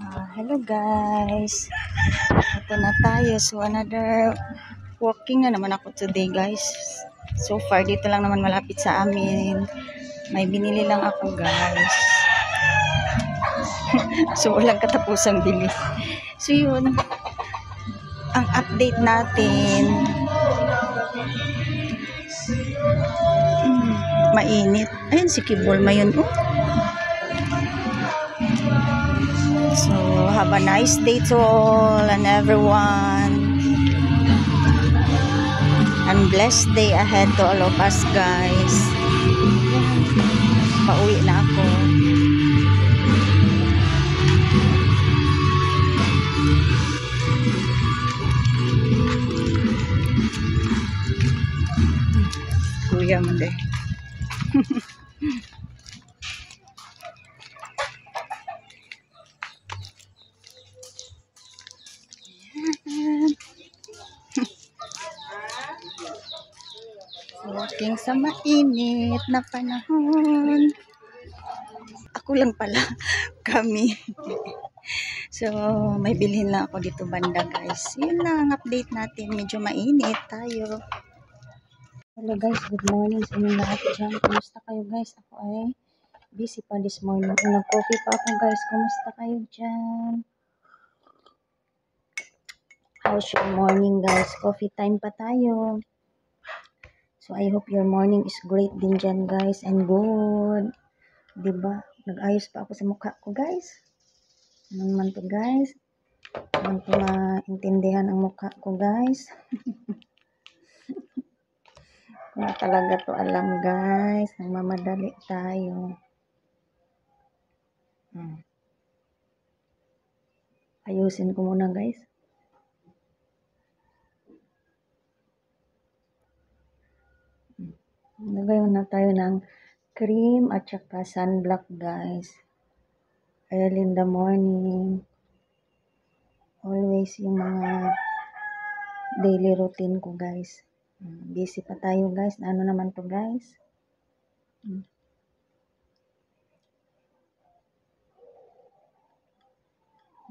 Hello guys, ito na tayo. So another walking na naman ako today guys. So far dito lang naman malapit sa amin. May binili lang ako guys. So walang katapusang bili. So yun, ang update natin. Mainit. Ayun si Kibol Mayon. So, have a nice day to all and everyone. And blessed day ahead to all of us, guys. Pauwi na ako. Kuya mo deh. Walking sa mainit na panahon. Ako lang pala, kami. So, may bilhin lang ako dito banda guys. Yun lang ang update natin. Medyo mainit tayo. Hello guys, good morning sa inyong lahat dyan. Kumusta kayo guys? Ako ay busy pa this morning. Nag-coffee pa ako guys. Kumusta kayo dyan? How's your morning guys? Coffee time pa tayo. So, I hope your morning is great din dyan, guys, and good. Diba? Nag-ayos pa ako sa mukha ko, guys. Ano naman to, guys? Ano to maintindihan ang mukha ko, guys? Kung talaga to alam, guys. Nagmamadali tayo. Ayusin ko muna, guys. Nagayon na tayo ng cream at saka sunblock guys. Early in the morning. Always yung mga daily routine ko guys. Busy pa tayo guys. Ano naman to guys?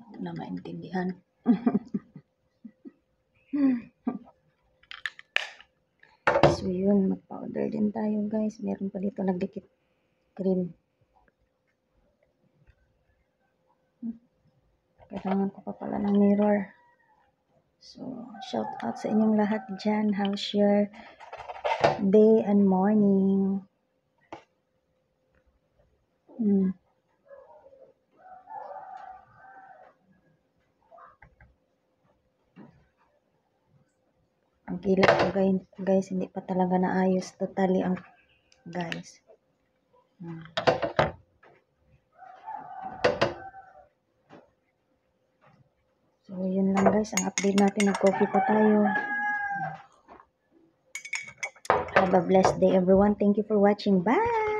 Hindi na maintindihan. So yun, mag-powder din tayo guys. Meron pa dito nagdikit cream. Kailangan ko pa pala ng mirror. So, shout out sa inyong lahat dyan. How's your day and morning? Ang kilay ko guys, hindi pa talaga naayos totally ang guys. So, yun lang guys. Ang update natin. Nag-coffee pa tayo. Have a blessed day everyone. Thank you for watching. Bye!